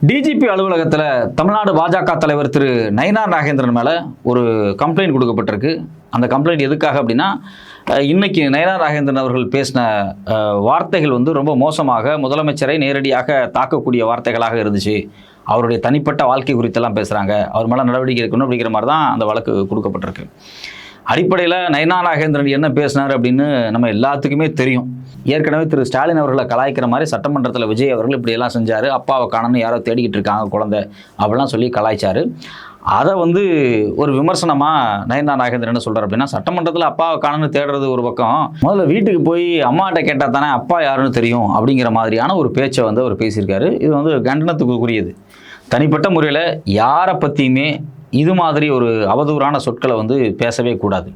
DGP அலுவலகத்தில் தமிழ்நாடு பாஜக தலைவர் திரு நயினார் நாகேந்திரன் மேலே ஒரு கம்ப்ளைண்ட் கொடுக்கப்பட்டிருக்கு. அந்த கம்ப்ளைண்ட் எதுக்காக அப்படின்னா, இன்னைக்கு நயினார் நாகேந்திரன் அவர்கள் பேசின வார்த்தைகள் ரொம்ப மோசமாக முதலமைச்சரை நேரடியாக தாக்கக்கூடிய வார்த்தைகளாக இருந்துச்சு. அவருடைய தனிப்பட்ட வாழ்க்கை குறித்தெல்லாம் பேசுகிறாங்க, அவர் மேலே நடவடிக்கை எடுக்கணும் அப்படிங்கிற மாதிரி தான் அந்த வழக்கு கொடுக்கப்பட்டிருக்கு. அடிப்படையில் நயினார் நாகேந்திரன் என்ன பேசினார் அப்படின்னு நம்ம எல்லாத்துக்குமே தெரியும். ஏற்கனவே திரு ஸ்டாலின் அவர்களை கலாய்க்கிற மாதிரி சட்டமன்றத்தில் விஜய் அவர்கள் இப்படியெல்லாம் செஞ்சார், அப்பாவை காணன்னு யாரோ தேடிக்கிட்டு இருக்காங்க குழந்தை அப்படிலாம் சொல்லி கலாய்ச்சார். அதை ஒரு விமர்சனமாக நயினார் நாகேந்திரன் என்ன சொல்கிறார் அப்படின்னா, சட்டமன்றத்தில் அப்பாவை காணன்னு தேடுறது ஒரு பக்கம், முதல்ல வீட்டுக்கு போய் அம்மாட்ட கேட்டால் தானே அப்பா யாருன்னு தெரியும் அப்படிங்கிற மாதிரியான ஒரு பேச்சை அவர் பேசியிருக்காரு. இது கண்டனத்துக்குரியது. தனிப்பட்ட முறையில் யாரை பற்றியுமே இது மாதிரி ஒரு அவதூறான சொற்களை பேசவே கூடாது.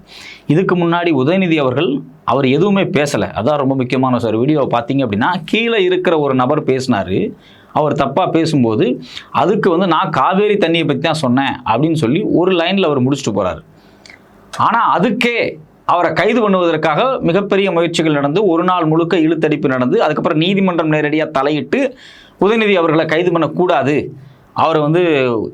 இதுக்கு முன்னாடி உதயநிதி அவர்கள் அவர் எதுவுமே பேசலை. அதான் ரொம்ப முக்கியமான சார். வீடியோவை பார்த்தீங்க அப்படின்னா, கீழே இருக்கிற ஒரு நபர் பேசினார். அவர் தப்பாக பேசும்போது அதுக்கு நான் காவேரி தண்ணியை பற்றி தான் சொன்னேன் அப்படின்னு சொல்லி ஒரு லைனில் அவர் முடிச்சுட்டு போகிறார். ஆனால் அதுக்கே அவரை கைது பண்ணுவதற்காக மிகப்பெரிய முயற்சிகள் நடந்து, ஒரு நாள் முழுக்க இழுத்தடிப்பு நடந்து, அதுக்கப்புறம் நீதிமன்றம் நேரடியாக தலையிட்டு உதயநிதி அவர்களை கைது பண்ணக்கூடாது, அவர்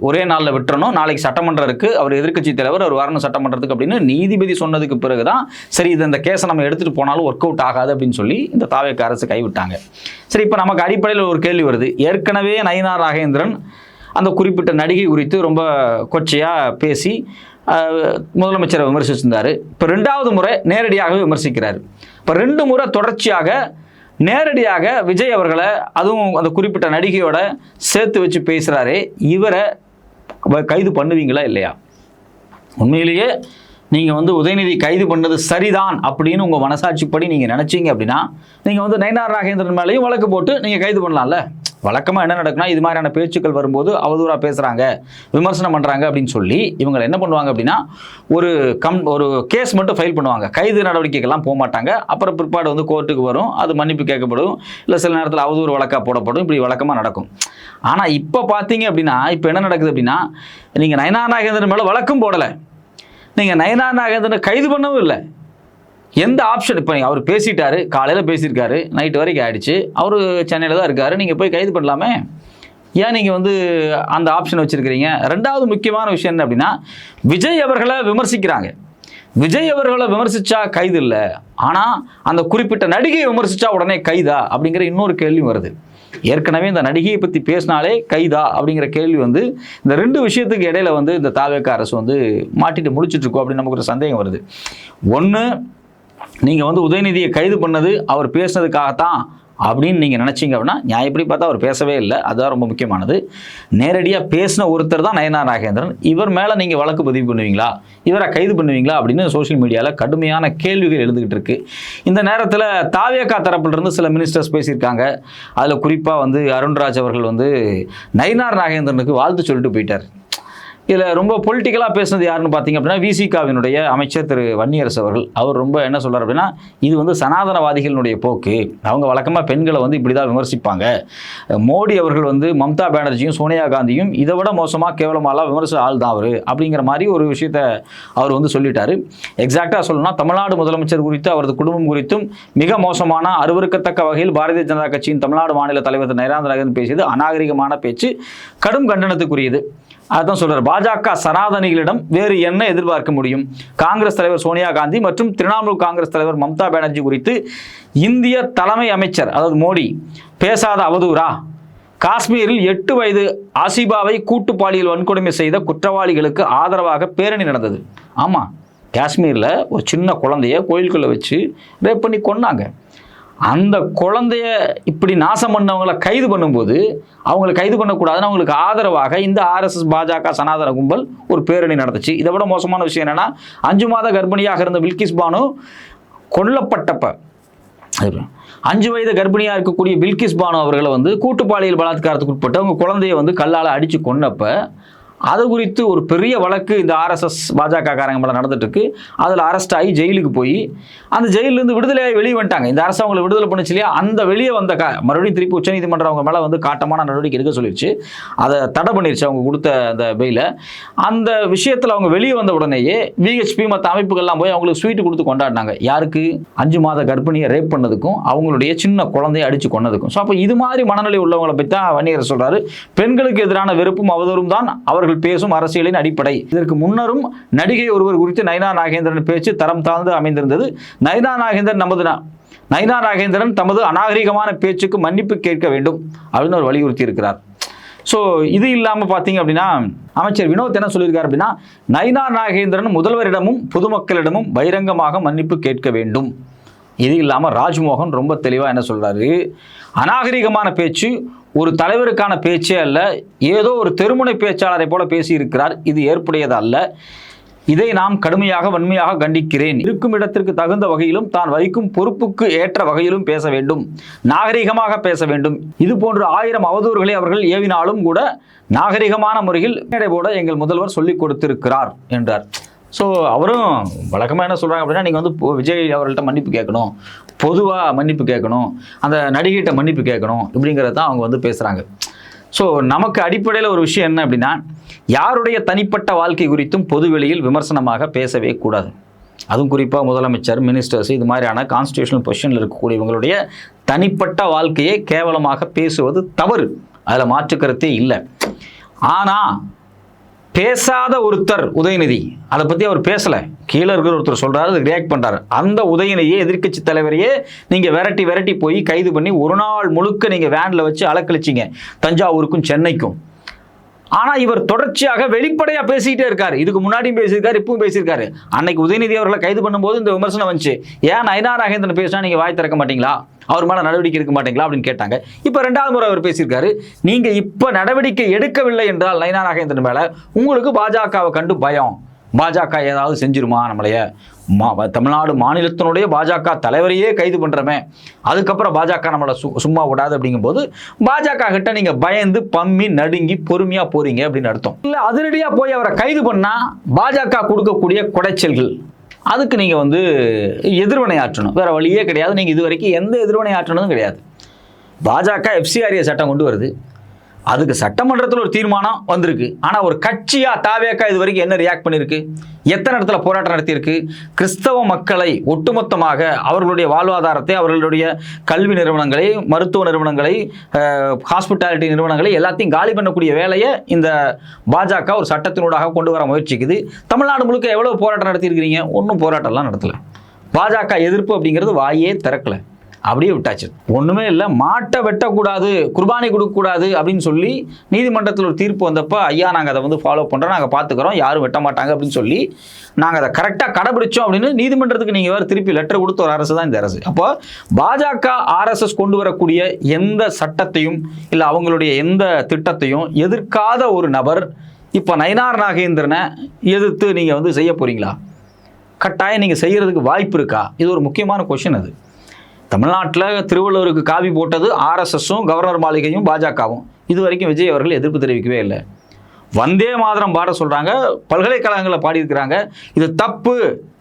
ஒரே நாளில் விட்டுறணும், நாளைக்கு சட்டமன்றம் இருக்குது, அவர் எதிர்க்கட்சி தலைவர், அவர் வரணும் சட்டமன்றத்துக்கு அப்படின்னு நீதிபதி சொன்னதுக்கு பிறகு தான் சரி இந்த கேஸை நம்ம எடுத்துகிட்டு போனாலும் ஒர்க் அவுட் ஆகாது அப்படின்னு சொல்லி இந்த தாவேக அரசு கைவிட்டாங்க. சரி, இப்போ நமக்கு அடிப்படையில் ஒரு கேள்வி வருது. ஏற்கனவே நயினார் நாகேந்திரன் அந்த குறிப்பிட்ட நடிகை குறித்து ரொம்ப கொச்சையாக பேசி முதலமைச்சரை விமர்சிச்சிருந்தார். இப்போ 2வது முறை நேரடியாகவே விமர்சிக்கிறார். இப்போ 2 முறை தொடர்ச்சியாக நேரடியாக விஜய் அவர்களை, அதுவும் அந்த குறிப்பிட்ட நடிகையோட சேர்த்து வச்சு பேசுகிறாரே, இவரை கைது பண்ணுவீங்களா இல்லையா? உண்மையிலேயே நீங்கள் உதயநிதி கைது பண்ணது சரிதான் அப்படின்னு உங்கள் மனசாட்சிப்படி நீங்கள் நினச்சிங்க அப்படின்னா, நீங்கள் நயினார் நாகேந்திரன் மேலேயும் வழக்கு போட்டு நீங்கள் கைது பண்ணலாம்ல. வழக்கமாக என்ன நடக்குன்னா, இது மாதிரியான பேச்சுக்கள் வரும்போது அவதூறாக பேசுகிறாங்க, விமர்சனம் பண்ணுறாங்க அப்படின்னு சொல்லி இவங்களை என்ன பண்ணுவாங்க அப்படின்னா, ஒரு கேஸ் மட்டும் ஃபைல் பண்ணுவாங்க. கைது நடவடிக்கைகள்லாம் போக மாட்டாங்க. அப்புறம் பிற்பாடு கோர்ட்டுக்கு வரும், அது மன்னிப்பு கேட்கப்படும், இல்லை சில நேரத்தில் அவதூறு வழக்காக போடப்படும். இப்படி வழக்கமாக நடக்கும். ஆனால் இப்போ பார்த்தீங்க அப்படின்னா, இப்போ என்ன நடக்குது அப்படின்னா, நீங்கள் நயினார் நாகேந்திரன் மேலே வழக்கும் போடலை, நீங்கள் நயினார் நாகேந்திரனை கைது பண்ணவும் இல்லை. எந்த ஆப்ஷன்? இப்போ அவர் பேசிட்டாரு, காலையில் பேசியிருக்காரு, நைட்டு வரைக்கும் ஆகிடுச்சு, அவர் சென்னையில் தான் இருக்கார், நீங்கள் போய் கைது பண்ணலாமே. ஏன் நீங்கள் அந்த ஆப்ஷன் வச்சுருக்கிறீங்க? 2வது முக்கியமான விஷயம் என்ன அப்படின்னா, விஜய் அவர்களை விமர்சிக்கிறாங்க. விஜய் அவர்களை விமர்சித்தா கைது இல்லை, ஆனால் அந்த குறிப்பிட்ட நடிகையை விமர்சித்தா உடனே கைதா அப்படிங்கிற இன்னொரு கேள்வி வருது. ஏற்கனவே இந்த நடிகையை பற்றி பேசினாலே கைதா அப்படிங்கிற கேள்வி இந்த 2 விஷயத்துக்கு இடையில இந்த தாவேக அரசு மாட்டிட்டு முடிச்சுட்ருக்கோம் அப்படின்னு நமக்கு ஒரு சந்தேகம் வருது. ஒன்று, நீங்கள் உதயநிதியை கைது பண்ணது அவர் பேசுனதுக்காகத்தான் அப்படின்னு நீங்கள் நினச்சிங்க அப்படின்னா, நியாயப்படி பார்த்தா அவர் பேசவே இல்லை. அதுதான் ரொம்ப முக்கியமானது. நேரடியாக பேசின ஒருத்தர் தான் நயினார் நாகேந்திரன். இவர் மேலே நீங்கள் வழக்கு பதிவு பண்ணுவீங்களா, இவரை கைது பண்ணுவீங்களா அப்படின்னு சோஷியல் மீடியாவில் கடுமையான கேள்விகள் எழுந்துக்கிட்டு இருக்கு. இந்த நேரத்தில் தாவேகா தரப்பிலிருந்து சில மினிஸ்டர்ஸ் பேசியிருக்காங்க. அதில் குறிப்பாக அருண்ராஜ் அவர்கள் நயினார் நாகேந்திரனுக்கு வாழ்த்து சொல்லிட்டு போயிட்டார். இதில் ரொம்ப பொலிட்டிக்கலாக பேசுனது யாருன்னு பார்த்தீங்க அப்படின்னா, விசிகாவினுடைய அமைச்சர் திரு வன்னியரசு அவர்கள். அவர் ரொம்ப என்ன சொல்கிறார் அப்படின்னா, இது சனாதனவாதிகளினுடைய போக்கு, அவங்க வழக்கமாக பெண்களை இப்படி தான் விமர்சிப்பாங்க. மோடி அவர்கள் மம்தா பானர்ஜியும் சோனியா காந்தியும் இதை விட மோசமாக கேவலமாலாம் விமர்சன ஆள் தான் அவர் அப்படிங்கிற மாதிரி ஒரு விஷயத்தை அவர் சொல்லிட்டார். எக்ஸாக்டாக சொல்லணும்னா, தமிழ்நாடு முதலமைச்சர் குறித்து, அவரது குடும்பம் குறித்தும் மிக மோசமான அருவருக்கத்தக்க வகையில் பாரதிய ஜனதா கட்சியின் தமிழ்நாடு மாநில தலைவர் நயினார் நாகேந்திரன் பேசியது அநாகரிகமான பேச்சு, கடும் கண்டனத்துக்குரியது. அதான் சொல்றார். பாஜக சனாதனிகளிடம் வேறு என்ன எதிர்பார்க்க முடியும்? காங்கிரஸ் தலைவர் சோனியா காந்தி மற்றும் திரிணாமுல் காங்கிரஸ் தலைவர் மம்தா பானர்ஜி குறித்து இந்திய தலைமை அமைச்சர் அதாவது மோடி பேசாத அவதூறா? காஷ்மீரில் 8 வயது ஆசிபாவை கூட்டு பாலியல் வன்கொடுமை செய்த குற்றவாளிகளுக்கு ஆதரவாக பேரணி நடந்தது. ஆமாம், காஷ்மீரில் ஒரு சின்ன குழந்தைய கோயிலுக்குள்ளே வச்சு ரேப் பண்ணி கொன்னாங்க. அந்த குழந்தைய இப்படி நாசம் பண்ணவங்களை கைது பண்ணும்போது, அவங்களை கைது பண்ணக்கூடாதுன்னு அவங்களுக்கு ஆதரவாக இந்த RSS பாஜக சனாதன கும்பல் ஒரு பேரணி நடந்துச்சு. இதை விட மோசமான விஷயம் என்னென்னா, 5 மாத கர்ப்பிணியாக இருந்த பில்கிஸ் பானு கொல்லப்பட்டப்ப, 5 வயது கர்ப்பிணியாக இருக்கக்கூடிய பில்கிஸ் பானு அவர்களை கூட்டுப்பாலியல் பலாத்காரத்துக்கு உட்பட்டு அவங்க குழந்தைய கல்லால் அடித்து கொன்னப்ப அது குறித்து ஒரு பெரிய வழக்கு இந்த ஆர்எஸ்எஸ் பாஜக காரங்க மேலே நடந்துட்டு இருக்கு. அதில் அரெஸ்ட் ஆகி ஜெயிலுக்கு போய் அந்த ஜெயிலிருந்து விடுதலையாகி வெளியே வந்துட்டாங்க. இந்த அரசு அவங்களை விடுதலை பண்ணுச்சு இல்லையா, அந்த வெளியே வந்த மறுபடியும் திருப்பி உச்சநீதிமன்றம் அவங்க மேலே வந்து காட்டமான நடவடிக்கை எடுக்க சொல்லிடுச்சு. அதை தடை பண்ணிருச்சு அவங்க கொடுத்த அந்த பெயிலை. அந்த விஷயத்தில் அவங்க வெளியே வந்த உடனேயே விஹெச்பி மற்ற அமைப்புகள்லாம் போய் அவங்களுக்கு ஸ்வீட் கொடுத்து கொண்டாடினாங்க. யாருக்கு? 5 மாத கர்ப்பிணியை ரேப் பண்ணதுக்கும் அவங்களுடைய சின்ன குழந்தையை அடித்து கொண்டதுக்கும். ஸோ அப்போ இது மாதிரி மனநிலை உள்ளவங்களை பற்றி தான் வன்னியர் சொல்கிறாரு. பெண்களுக்கு எதிரான வெறுப்பும் அவதூறும் தான் அவர்கள் பேசும் அரசியலின் அடிப்படை. இதற்கு முன்னரும் நடிகை ஒருவர் குறித்து நயினார் நாகேந்திரன் பேச்சு தரம் தாழ்ந்து அமைந்திருந்தது. நயினார் நாகேந்திரன் தமது அநாகரிகமான பேச்சுக்கு மன்னிப்பு கேட்க வேண்டும் அப்படின்னு ஒரு வலியுறுத்தி இருக்கிறார். ஸோ இது இல்லாமல் பார்த்தீங்க அப்படின்னா அமைச்சர் வினோத் என்ன சொல்லியிருக்காரு அப்படின்னா, நயினார் நாகேந்திரன் முதல்வரிடமும் பொதுமக்களிடமும் பகிரங்கமாக மன்னிப்பு கேட்க வேண்டும். இது இல்லாமல் ராஜ்மோகன் ரொம்ப தெளிவாக என்ன சொல்கிறாரு, அநாகரிகமான பேச்சு ஒரு தலைவருக்கான பேச்சே அல்ல, ஏதோ ஒரு தெருமுனை பேச்சாளரை போல பேசியிருக்கிறார். இது ஏற்புடையது அல்ல. இதை நாம் கடுமையாக வன்மையாக கண்டிக்கிறேன். இருக்கும் இடத்திற்கு தகுந்த வகையிலும் தான் வகிக்கும் பொறுப்புக்கு ஏற்ற வகையிலும் பேச வேண்டும், நாகரிகமாக பேச வேண்டும். இது போன்ற 1000 அவதூறுகளை அவர்கள் ஏவினாலும் கூட நாகரிகமான முறையில் மேடை போட எங்கள் முதல்வர் சொல்லிக் கொடுத்திருக்கிறார் என்றார். ஸோ அவரும் வழக்கமாக என்ன சொல்கிறாங்க அப்படின்னா, நீங்கள் வந்து விஜய் அவர்கள்ட்ட மன்னிப்பு கேட்கணும், பொதுவாக மன்னிப்பு கேட்கணும், அந்த நடிகைகிட்ட மன்னிப்பு கேட்கணும், இப்படிங்கிறது தான் அவங்க வந்து பேசுகிறாங்க. ஸோ நமக்கு அடிப்படையில் ஒரு விஷயம் என்ன அப்படின்னா, யாருடைய தனிப்பட்ட வாழ்க்கை குறித்தும் பொதுவெளியில் விமர்சனமாக பேசவே கூடாது. அதுவும் குறிப்பாக முதலமைச்சர், மினிஸ்டர்ஸ், இது மாதிரியான கான்ஸ்டிடியூஷனல் பொசிஷனில் இருக்கக்கூடியவங்களுடைய தனிப்பட்ட வாழ்க்கையை கேவலமாக பேசுவது தவறு, அதில் மாற்று கருத்தே இல்லை. ஆனால் பேசாத ஒருத்தர் உதயநிதி, அதை பற்றி அவர் பேசலை, கீழே இருக்கிற ஒருத்தர் சொல்கிறாரு, அதுக்கு ரியாக்ட் பண்ணுறாரு. அந்த உதயநிதியை, எதிர்க்கட்சி தலைவரையே நீங்கள் விரட்டி போய் கைது பண்ணி ஒரு நாள் முழுக்க நீங்கள் வேனில் வச்சு அலக்கழிச்சிங்க, தஞ்சாவூருக்கும் சென்னைக்கும். ஆனால் இவர் தொடர்ச்சியாக வெளிப்படையாக பேசிக்கிட்டே இருக்காரு. இதுக்கு முன்னாடியும் பேசியிருக்காரு, இப்பவும் பேசியிருக்காரு. அன்னைக்கு உதயநிதி அவர்களை கைது பண்ணும்போது இந்த விமர்சனம் வந்துச்சு, ஏன் நயினார் நாகேந்திரன் பேசினா நீங்கள் வாய் திறக்க மாட்டீங்களா, அவர் மேலே நடவடிக்கை எடுக்க மாட்டீங்களா அப்படின்னு கேட்டாங்க. இப்போ 2வது முறை அவர் பேசியிருக்காரு, நீங்கள் இப்போ நடவடிக்கை எடுக்கவில்லை என்றால் நயினார் நாகேந்திரன் மேலே உங்களுக்கு பாஜகவை கண்டு பயம், பாஜக ஏதாவது செஞ்சிருமா நம்மளைய, தமிழ்நாடு மாநிலத்தினுடைய பாஜக தலைவரையே கைது பண்ணுறமே, அதுக்கப்புறம் பாஜக நம்மளை சும்மா விடாது அப்படிங்கும்போது பாஜக கிட்ட நீங்கள் பயந்து பம்மி நடுங்கி பொறுமையாக போறீங்க அப்படின்னு அர்த்தம். இல்லை அதிரடியாக போய் அவரை கைது பண்ணால் பாஜக கொடுக்கக்கூடிய குடைச்சல்கள், அதுக்கு நீங்கள் வந்து எதிர்வினை ஆற்றணும், வேறு வழியே கிடையாது. நீங்கள் இது வரைக்கும் எந்த எதிர்வினை ஆற்றணும் கிடையாது. பாஜக FCRA சட்டம் கொண்டு வருது, அதுக்கு சட்டமன்றத்தில் ஒரு தீர்மானம் வந்திருக்கு. ஆனால் ஒரு கட்சியாக தாவேக்கா இது வரைக்கும் என்ன ரியாக்ட் பண்ணியிருக்கு, எத்தனை இடத்துல போராட்டம் நடத்தியிருக்கு, கிறிஸ்தவ மக்களை ஒட்டுமொத்தமாக அவர்களுடைய வாழ்வாதாரத்தை, அவர்களுடைய கல்வி நிறுவனங்களை, மருத்துவ நிறுவனங்களை, ஹாஸ்பிட்டாலிட்டி நிறுவனங்களை எல்லாத்தையும் காலி பண்ணக்கூடிய வேலையை இந்த பாஜக ஒரு சட்டத்தினூடாக கொண்டு வர முயற்சிக்குது. தமிழ்நாடு முழுக்க எவ்வளோ போராட்டம் நடத்தியிருக்கிறீங்க? ஒன்றும் போராட்டம்லாம் நடத்தலை. பாஜக எதிர்ப்பு அப்படிங்கிறது வாயே திறக்கலை, அப்படியே விட்டாச்சு. ஒன்றுமே இல்லை, மாட்டை வெட்டக்கூடாது, குர்பானி கொடுக்கக்கூடாது அப்படின்னு சொல்லி நீதிமன்றத்தில் ஒரு தீர்ப்பு வந்தப்போ, ஐயா நாங்கள் அதை வந்து ஃபாலோ பண்ணுறோம், நாங்கள் பார்த்துக்கிறோம், யாரும் வெட்ட மாட்டாங்க அப்படின்னு சொல்லி நாங்கள் அதை கரெக்டாக கடைபிடிச்சோம் அப்படின்னு நீதிமன்றத்துக்கு நீங்கள் வேறு திருப்பி லெட்டர் கொடுத்த ஒரு அரசு தான் இந்த அரசு. அப்போ பாஜக RSS கொண்டு வரக்கூடிய எந்த சட்டத்தையும் இல்லை அவங்களுடைய எந்த திட்டத்தையும் எதிர்க்காத ஒரு நபர் இப்போ நயினார் நாகேந்திரனை எதிர்த்து நீங்கள் வந்து செய்ய போகிறீங்களா? கட்டாயம் நீங்கள் செய்கிறதுக்கு வாய்ப்பு இருக்கா? இது ஒரு முக்கியமான கொஷின். அது தமிழ்நாட்டில் திருவள்ளுவருக்கு காவி போட்டது RSSம் கவர்னர் மாளிகையும் பாஜகவும். இது வரைக்கும் விஜய் அவர்கள் எதிர்ப்பு தெரிவிக்கவே இல்லை. வந்தே மாதரம் பாட சொல்கிறாங்க, பல்கலைக்கழகங்களில் பாடியிருக்கிறாங்க, இது தப்பு,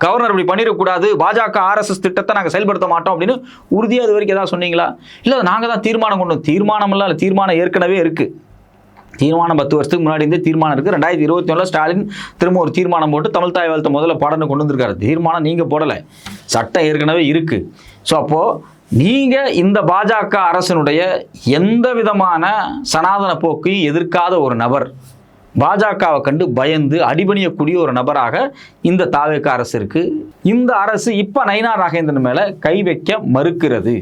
கவர்னர் இப்படி பண்ணிடக்கூடாது, பாஜக RSS திட்டத்தை நாங்கள் செயல்படுத்த மாட்டோம் அப்படின்னு உறுதியாக இது வரைக்கும் எதாவது சொன்னீங்களா? இல்லை நாங்கள் தான் தீர்மானம் கொண்டு, தீர்மானமெல்லாம் இல்லை, தீர்மானம் ஏற்கனவே இருக்குது. தீர்மானம் 10 வருஷத்துக்கு முன்னாடி இருந்தே தீர்மானம் இருக்குது. 2021 ஸ்டாலின் திரும்ப ஒரு தீர்மானம் போட்டு தமிழ் தாய் வாழ்த்தை முதல்ல பாடன்னு கொண்டு வந்திருக்காரு. தீர்மானம் நீங்கள் போடலை, சட்டம் ஏற்கனவே இருக்குது. ஸோ அப்போது நீங்கள் இந்த பாஜக அரசினுடைய எந்த விதமான சனாதன போக்கையும் எதிர்க்காத ஒரு நபர், பாஜகவை கண்டு பயந்து அடிபணியக்கூடிய ஒரு நபராக இந்த தாவேக அரசு இருக்குது. இந்த அரசு இப்போ நயினார் நாகேந்திரன் மேலே கை வைக்க மறுக்கிறது.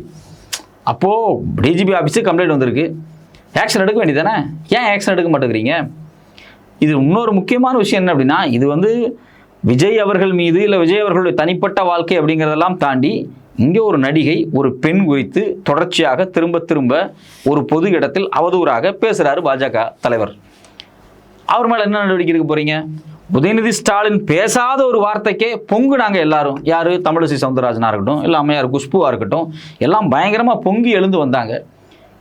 அப்போது DGP ஆஃபீஸுக்கு கம்ப்ளைண்ட் வந்திருக்கு, ஆக்ஷன் எடுக்க வேண்டியதானே? ஏன் ஆக்ஷன் எடுக்க மாட்டேங்கிறீங்க? இது இன்னொரு முக்கியமான விஷயம் என்ன அப்படின்னா, இது வந்து விஜய் அவர்கள் மீது இல்லை விஜய் அவர்களுடைய தனிப்பட்ட வாழ்க்கை அப்படிங்கிறதெல்லாம் தாண்டி இங்கே ஒரு நடிகை, ஒரு பெண் குறித்து தொடர்ச்சியாக திரும்ப ஒரு பொது இடத்தில் அவதூறாக பேசுகிறாரு பாஜக தலைவர். அவர் மேலே என்ன நடவடிக்கை எடுக்க போகிறீங்க? உதயநிதி ஸ்டாலின் பேசாத ஒரு வார்த்தைக்கே பொங்குனாங்க எல்லாரும். யார்? தமிழிசை சவுந்தரராஜனாக இருக்கட்டும், இல்லை அம்மையார் குஷ்புவாக இருக்கட்டும், எல்லாம் பயங்கரமாக பொங்கி எழுந்து வந்தாங்க.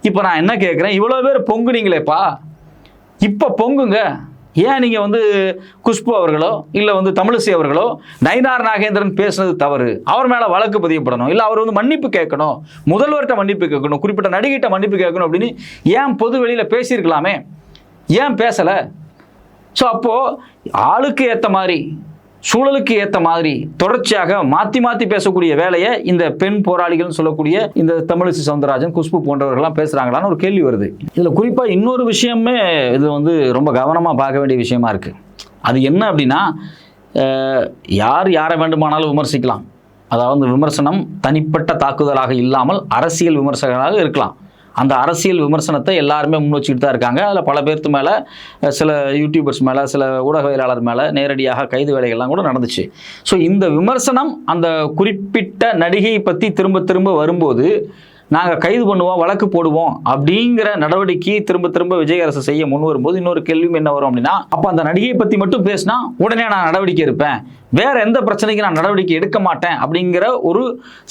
இப்போ நான் என்ன கேட்குறேன், இவ்வளோ பேர் பொங்குனீங்களேப்பா, இப்போ பொங்குங்க. ஏன் நீங்கள் வந்து குஷ்பு அவர்களோ இல்லை வந்து தமிழிசை அவர்களோ நயினார் நாகேந்திரன் பேசுனது தவறு, அவர் மேலே வழக்கு பதியப்படணும், இல்லை அவர் வந்து மன்னிப்பு கேட்கணும், முதல்வர்கிட்ட மன்னிப்பு கேட்கணும், குறிப்பிட்ட நடிகைகிட்ட மன்னிப்பு கேட்கணும் அப்படின்னு ஏன் பொது வெளியில் பேசியிருக்கலாமே, ஏன் பேசலை? ஸோ அப்போது ஆளுக்கு ஏற்ற மாதிரி சூழலுக்கு ஏற்ற மாதிரி தொடர்ச்சியாக மாற்றி மாற்றி பேசக்கூடிய வேலையை இந்த பெண் போராளிகள்னு சொல்லக்கூடிய இந்த தமிழிசை சவுந்தரராஜன், குஷ்பு போன்றவர்கள்லாம் பேசுகிறாங்களான்னு ஒரு கேள்வி வருது. இதில் குறிப்பாக இன்னொரு விஷயமே இது வந்து ரொம்ப கவனமாக பார்க்க வேண்டிய விஷயமா இருக்குது. அது என்ன அப்படின்னா, யார் யாரை வேண்டுமானாலும் விமர்சிக்கலாம். அதாவது விமர்சனம் தனிப்பட்ட தாக்குதலாக இல்லாமல் அரசியல் விமர்சகராக இருக்கலாம். அந்த அரசியல் விமர்சனத்தை எல்லாருமே முன் வச்சுக்கிட்டு தான் இருக்காங்க. அதில் பல பேர்த்து மேலே, சில யூடியூபர்ஸ் மேலே, சில ஊடகவியலாளர் மேலே நேரடியாக கைது வேலைகள்லாம் கூட நடந்துச்சு. ஸோ இந்த விமர்சனம் அந்த குறிப்பிட்ட நடிகையை பற்றி திரும்ப திரும்ப வரும்போது நாங்கள் கைது பண்ணுவோம், வழக்கு போடுவோம் அப்படிங்கிற நடவடிக்கை திரும்ப திரும்ப விஜய் அரசு செய்ய முன் வரும்போது இன்னொரு கேள்வியும் என்ன வரும் அப்படின்னா, அப்போ அந்த நடிகையை பற்றி மட்டும் பேசினா உடனே நான் நடவடிக்கை எடுப்பேன், வேற எந்த பிரச்சனைக்கு நான் நடவடிக்கை எடுக்க மாட்டேன் அப்படிங்கிற ஒரு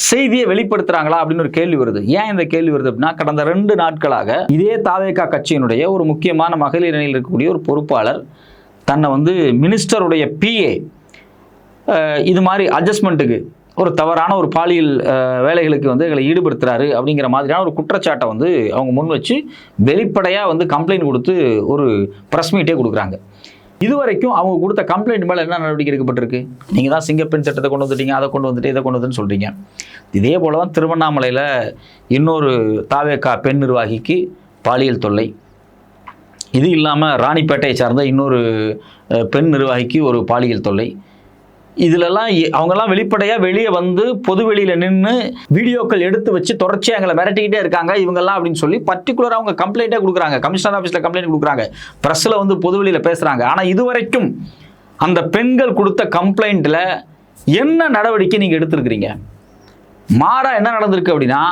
செய்தியை வெளிப்படுத்துறாங்களா அப்படின்னு ஒரு கேள்வி வருது. ஏன் இந்த கேள்வி வருது அப்படின்னா, கடந்த 2 நாட்களாக இதே தாவேகா கட்சியினுடைய ஒரு முக்கியமான மகளிர் அணியில் இருக்கக்கூடிய ஒரு பொறுப்பாளர் தன்னை வந்து மினிஸ்டருடைய PA இது மாதிரி அட்ஜஸ்ட்மெண்ட்டுக்கு ஒரு தவறான ஒரு பாலியல் வேலைகளுக்கு வந்து எங்களை ஈடுபடுத்துறாரு அப்படிங்கிற மாதிரியான ஒரு குற்றச்சாட்டை வந்து அவங்க முன் வச்சு வெளிப்படையாக வந்து கம்ப்ளைண்ட் கொடுத்து ஒரு ப்ரெஸ் மீட்டே கொடுக்குறாங்க. இதுவரைக்கும் அவங்க கொடுத்த கம்ப்ளைண்ட் மேலே என்ன நடவடிக்கை எடுக்கப்பட்டிருக்கு? நீங்கள் தான் சிங்கப்பெண் சட்டத்தை கொண்டு வந்துட்டீங்க, அதை கொண்டு வந்துட்டு இதை கொண்டு வந்துன்னு சொல்கிறீங்க. இதே போல தான் திருவண்ணாமலையில் இன்னொரு தாவேகா பெண் நிர்வாகிக்கு பாலியல் தொல்லை. இது இல்லாமல் ராணிப்பேட்டையை சார்ந்த இன்னொரு பெண் நிர்வாகிக்கு ஒரு பாலியல் தொல்லை. இதிலெல்லாம் அவங்கெல்லாம் வெளிப்படையாக வெளியே வந்து பொது வெளியில் நின்று வீடியோக்கள் எடுத்து வச்சு தொடர்ச்சியாக எங்களை மிரட்டிக்கிட்டே இருக்காங்க இவங்கெல்லாம் அப்படின்னு சொல்லி பர்டிகுலராக அவங்க கம்ப்ளைண்ட்டே கொடுக்குறாங்க. கமிஷனர் ஆஃபீஸில் கம்ப்ளைண்ட் கொடுக்குறாங்க, ப்ரெஸ்ஸில் வந்து பொது வெளியில் பேசுகிறாங்க. ஆனால் இதுவரைக்கும் அந்த பெண்கள் கொடுத்த கம்ப்ளைண்ட்டில் என்ன நடவடிக்கை நீங்கள் எடுத்துருக்கிறீங்க? மாறா என்ன நடந்திருக்கு அப்படின்னா,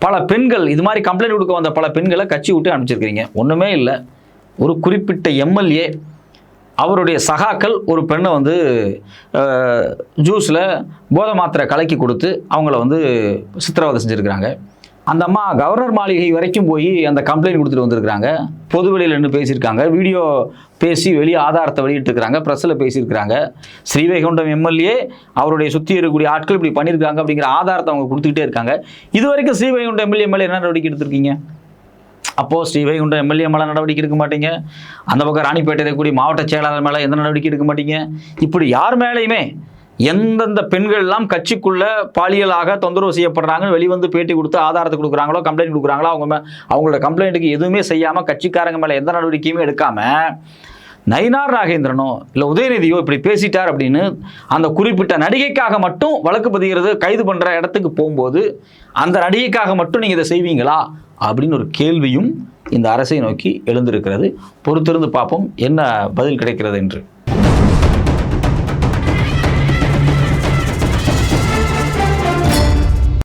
பல பெண்கள் இது மாதிரி கம்ப்ளைண்ட் கொடுக்க வந்த பல பெண்களை கட்சி விட்டு அனுப்பிச்சிருக்கிறீங்க. ஒன்றுமே இல்லை, ஒரு குறிப்பிட்ட MLA அவருடைய சகாக்கள் ஒரு பெண்ணை வந்து ஜூஸில் போதை மாத்திரை கலக்கி கொடுத்து அவங்கள வந்து சித்திரவதை செஞ்சுருக்கிறாங்க. அந்த அம்மா கவர்னர் மாளிகை வரைக்கும் போய் அந்த கம்ப்ளைண்ட் கொடுத்துட்டு வந்திருக்கிறாங்க. பொது வெளியில் நின்று பேசியிருக்காங்க, வீடியோ பேசி வெளியே ஆதாரத்தை வெளியிட்டிருக்கிறாங்க, ப்ரெஸ்ஸில் பேசியிருக்கிறாங்க. ஸ்ரீவைகுண்டம் MLA அவருடைய சுற்றி இருக்கக்கூடிய ஆட்கள் இப்படி பண்ணியிருக்காங்க அப்படிங்கிற ஆதாரத்தை அவங்க கொடுத்துக்கிட்டே இருக்காங்க. இது வரைக்கும் ஸ்ரீவைகுண்டம் MLA மேலே என்ன நடவடிக்கை எடுத்திருக்கீங்க? அப்போது ஸ்ரீவைகுண்டம் MLA மேலே நடவடிக்கை எடுக்க மாட்டீங்க, அந்த பக்கம் ராணிப்பேட்டை இருக்கக்கூடிய மாவட்ட செயலாளர் மேலே எந்த நடவடிக்கை எடுக்க மாட்டீங்க. இப்படி யார் மேலேயுமே எந்தெந்த பெண்கள்லாம் கட்சிக்குள்ள பாலியலாக தொந்தரவு செய்யப்படுறாங்கன்னு வெளிவந்து பேட்டி கொடுத்து ஆதாரத்தை கொடுக்குறாங்களோ, கம்ப்ளைண்ட் கொடுக்குறாங்களோ, அவங்களோட கம்ப்ளைண்ட்டுக்கு எதுவுமே செய்யாமல் கட்சிக்காரங்க மேலே எந்த நடவடிக்கையுமே எடுக்காமல் நயினார் நாகேந்திரனோ இல்லை உதயநிதியோ இப்படி பேசிட்டார் அப்படின்னு அந்த குறிப்பிட்ட நடிகைக்காக மட்டும் வழக்கு பதிகிறது, கைது பண்ணுற இடத்துக்கு போகும்போது அந்த நடிகைக்காக மட்டும் நீங்கள் இதை செய்வீங்களா அப்படின்னு ஒரு கேள்வியும் இந்த அரசை நோக்கி எழுந்திருக்கிறது. பொறுத்திருந்து பார்ப்போம் என்ன பதில் கிடைக்கிறது என்று.